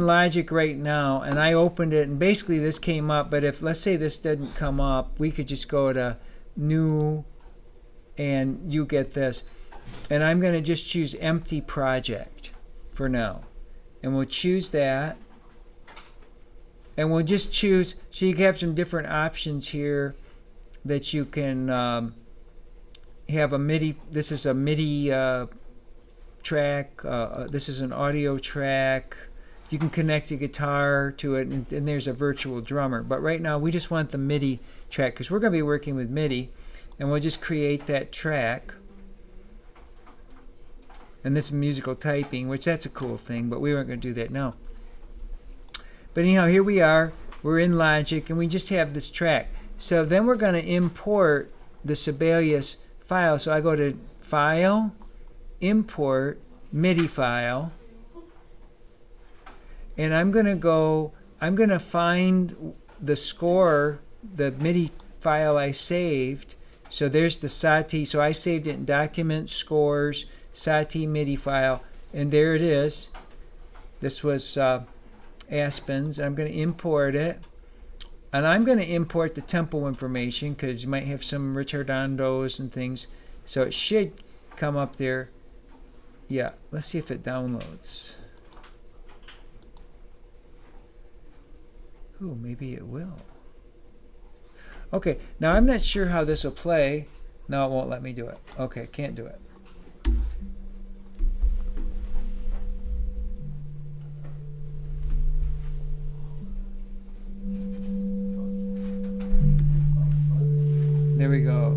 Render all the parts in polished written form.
Logic right now, and I opened it, and basically this came up. But if, let's say, this didn't come up, we could just go to New, and you get this. And I'm going to just choose Empty Project for now. And we'll choose that. And we'll just choose, so you have some different options here that you can have a MIDI. This is a MIDI track. This is an audio track. You can connect a guitar to it, and there's a virtual drummer. But right now, we just want the MIDI track because we're going to be working with MIDI. And we'll just create that track. And this is musical typing, which that's a cool thing, but we weren't going to do that now. But anyhow, here we are. We're in Logic, and we just have this track. So then we're going to import the Sibelius file. So I go to File, Import, MIDI file. And I'm going to find the score, the MIDI file I saved. So there's the Satie. So I saved it in Document, Scores, Satie MIDI file. And there it is. This was Aspen's. I'm going to import it. And I'm going to import the tempo information because you might have some retardandos and things. So it should come up there. Yeah, let's see if it downloads. Ooh, maybe it will. Okay, now I'm not sure how this will play. No, it won't let me do it. Okay, can't do it. There we go.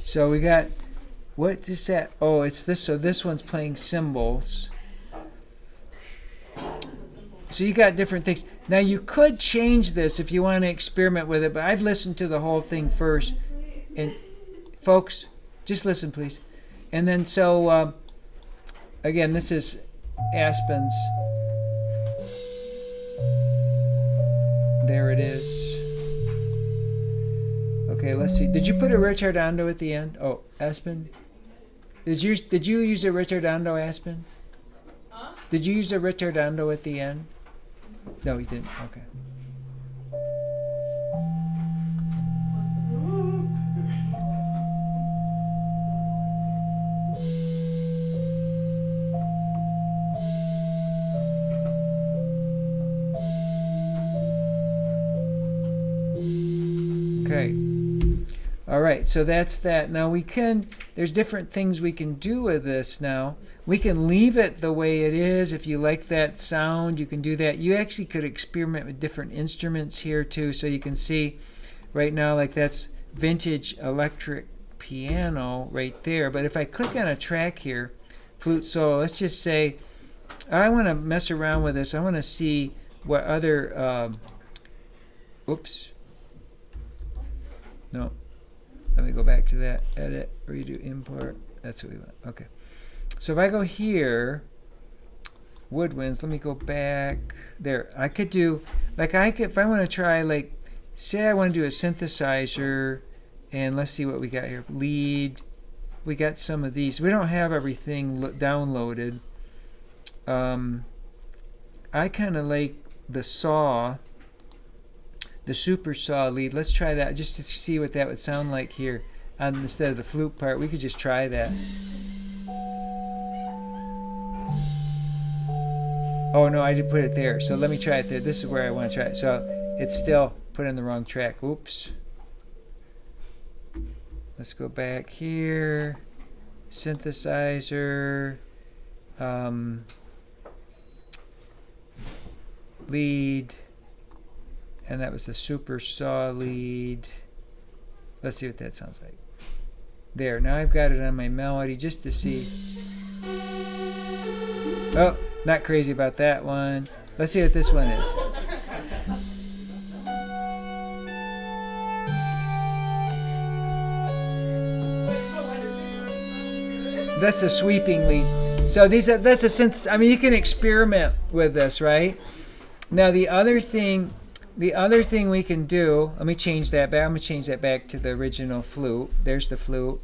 So we got, what is that? Oh, it's this. So this one's playing cymbals. So you got different things. Now you could change this if you want to experiment with it, but I'd listen to the whole thing first. And folks, just listen, please. And then so, again, this is Aspen's. There it is. Okay, let's see. Did you put a retardando at the end? Oh, Aspen? Did you use a retardando, Aspen? Huh? Did you use a retardando at the end? No, you didn't. Okay. Okay. All right, so that's that. Now there's different things we can do with this now. We can leave it the way it is. If you like that sound, you can do that. You actually could experiment with different instruments here too. So you can see right now, like that's vintage electric piano right there. But if I click on a track here, flute solo, let's just say, I want to mess around with this. I want to see what other, oops. No. Let me go back to that. Edit, redo, import. That's what we want. Okay. So if I go here, woodwinds, let me go back there. I could do, like if I want to try, like, say I want to do a synthesizer, and let's see what we got here. Lead. We got some of these. We don't have everything downloaded. I kind of like the saw. The super saw lead. Let's try that just to see what that would sound like here. Instead of the flute part, we could just try that. Oh no, I did put it there. So let me try it there. This is where I want to try it. So it's still put in the wrong track. Oops. Let's go back here. Synthesizer. Lead. And that was the super saw lead. Let's see what that sounds like. There, now I've got it on my melody just to see. Oh, not crazy about that one. Let's see what this one is. That's a sweeping lead. So that's a synth. I mean, you can experiment with this, right? Now the other thing The other thing we can do, let me change that back. I'm going to change that back to the original flute. There's the flute.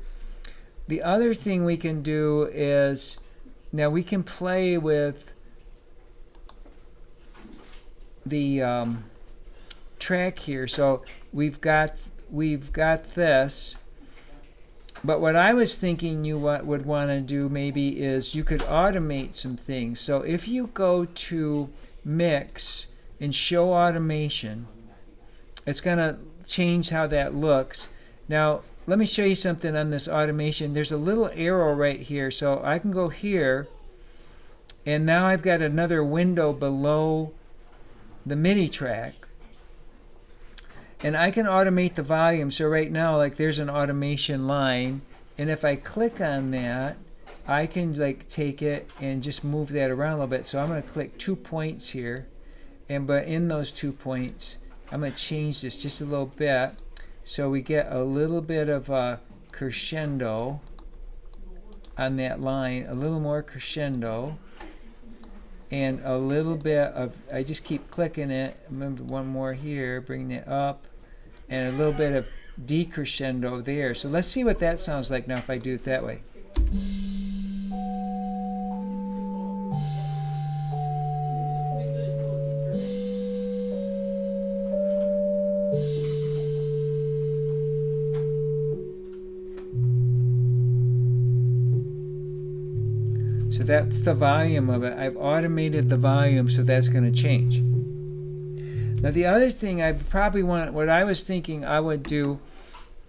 The other thing we can do is, now we can play with the track here. So we've got this. But what I was thinking you would want to do maybe is you could automate some things. So if you go to Mix and Show Automation, it's going to change how that looks. Now, let me show you something on this automation. There's a little arrow right here. So I can go here, and now I've got another window below the MIDI track. And I can automate the volume. So right now, like, there's an automation line, and if I click on that, I can like take it and just move that around a little bit. So I'm going to click 2 points here, but in those 2 points, I'm going to change this just a little bit, so we get a little bit of a crescendo on that line, a little more crescendo, and a little bit of, I just keep clicking it. Remember, one more here, bring it up, and a little bit of decrescendo there. So let's see what that sounds like now if I do it that way. So that's the volume of it. I've automated the volume, so that's going to change. Now the other thing I probably want, what I was thinking I would do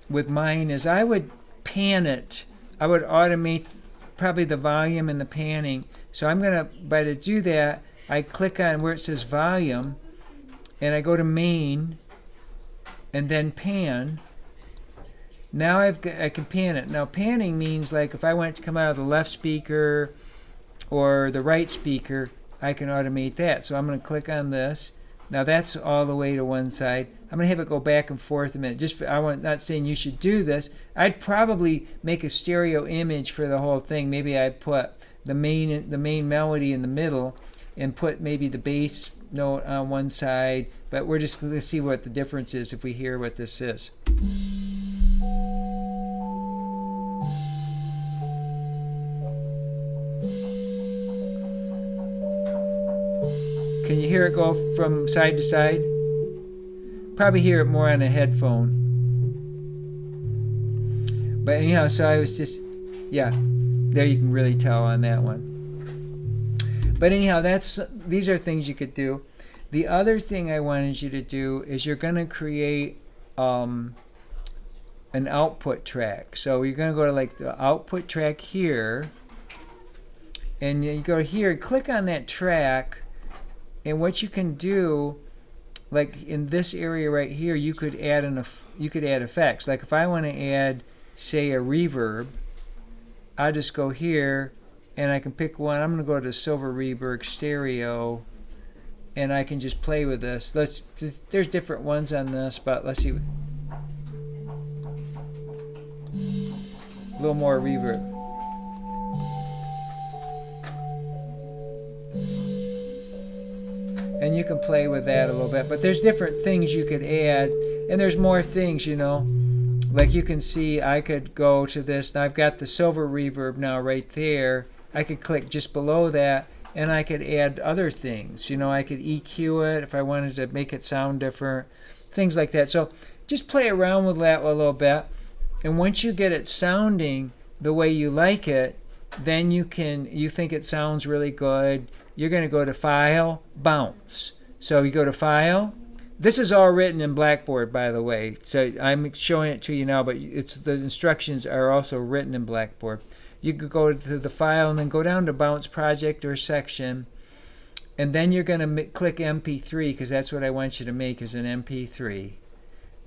with mine is I would pan it. I would automate probably the volume and the panning. So I'm going to, by to do that, I click on where it says volume, and I go to main, and then pan. Now I can pan it. Now panning means like if I want it to come out of the left speaker or the right speaker, I can automate that. So I'm going to click on this. Now that's all the way to one side. I'm going to have it go back and forth a minute. Just not saying you should do this. I'd probably make a stereo image for the whole thing. Maybe I'd put the main melody in the middle and put maybe the bass note on one side. But we're just going to see what the difference is if we hear what this is. Can you hear it go from side to side? Probably hear it more on a headphone. But anyhow, so I was just, yeah, there you can really tell on that one. But anyhow, these are things you could do. The other thing I wanted you to do is you're going to create an output track. So you're going to go to like the output track here, and you go here, click on that track. And what you can do, like in this area right here, you could add effects. Like if I want to add, say, a reverb, I just go here and I can pick one. I'm going to go to Silver Reverb Stereo, and I can just play with this. There's different ones on this, but let's see. A little more reverb. And you can play with that a little bit. But there's different things you could add. And there's more things, you know. Like you can see, I could go to this. And I've got the silver reverb now right there. I could click just below that. And I could add other things. You know, I could EQ it if I wanted to make it sound different. Things like that. So just play around with that a little bit. And once you get it sounding the way you like it, then you think it sounds really good. You're going to go to File, Bounce. So you go to File. This is all written in Blackboard, by the way. So I'm showing it to you now, but the instructions are also written in Blackboard. You could go to the File and then go down to Bounce Project or Section. And then you're going to click MP3, because that's what I want you to make, is an MP3.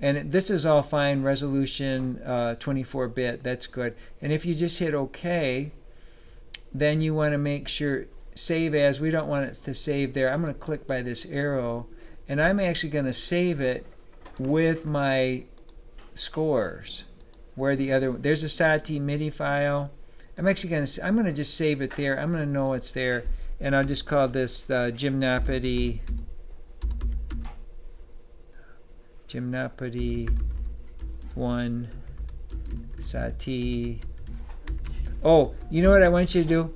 And this is all fine, resolution 24-bit. That's good. And if you just hit OK, then you want to make sure save as. We don't want it to save there. I'm going to click by this arrow, and I'm actually going to save it with my scores. Where there's a Satie MIDI file. I'm going to just save it there. I'm going to know it's there, and I'll just call this Gymnopedy Gymnopody 1 Satie. Oh, you know what I want you to do?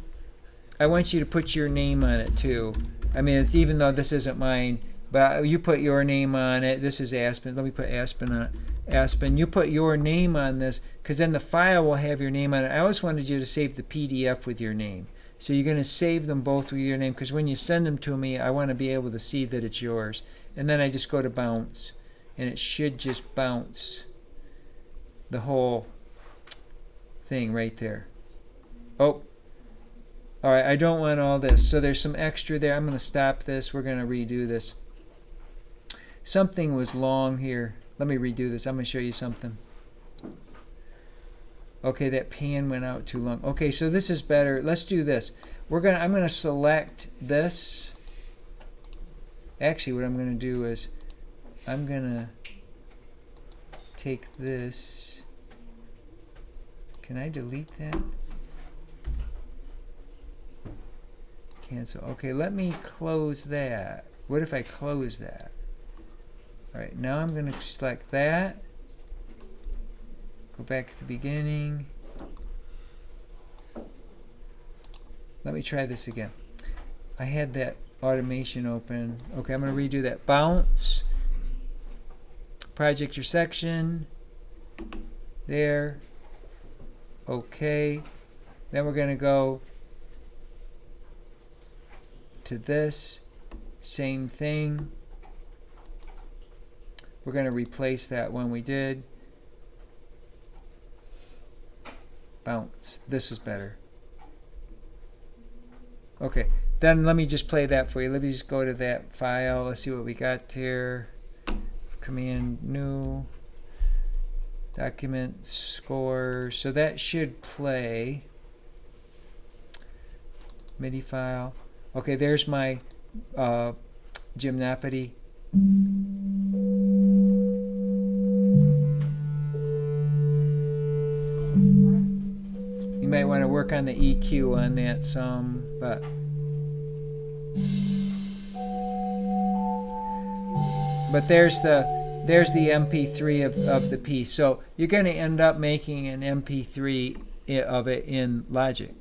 I want you to put your name on it too. I mean, it's, even though this isn't mine, but you put your name on it. This is Aspen. Let me put Aspen on it. Aspen, you put your name on this, because then the file will have your name on it. I always wanted you to save the PDF with your name. So you're going to save them both with your name, because when you send them to me, I want to be able to see that it's yours. And then I just go to bounce, and it should just bounce the whole thing right there. Oh, all right, I don't want all this. So there's some extra there. I'm going to stop this. We're going to redo this. Something was long here. Let me redo this. I'm going to show you something. Okay, that pan went out too long. Okay, so this is better. Let's do this. I'm going to select this. Actually, what I'm going to do is I'm going to take this. Can I delete that? Cancel. Okay, let me close that. What if I close that? All right, now I'm going to select that. Go back to the beginning. Let me try this again. I had that automation open. Okay, I'm going to redo that. Bounce. Project your section. There. Okay. Then we're going to go to this. Same thing. We're going to replace that one we did. Bounce. This is better. Okay, then let me just play that for you. Let me just go to that file. Let's see what we got here. Command new. Document score. So that should play. MIDI file. Okay, there's my Gymnopody. You might want to work on the EQ on that some, but there's the MP3 of the piece. So you're going to end up making an MP3 of it in Logic.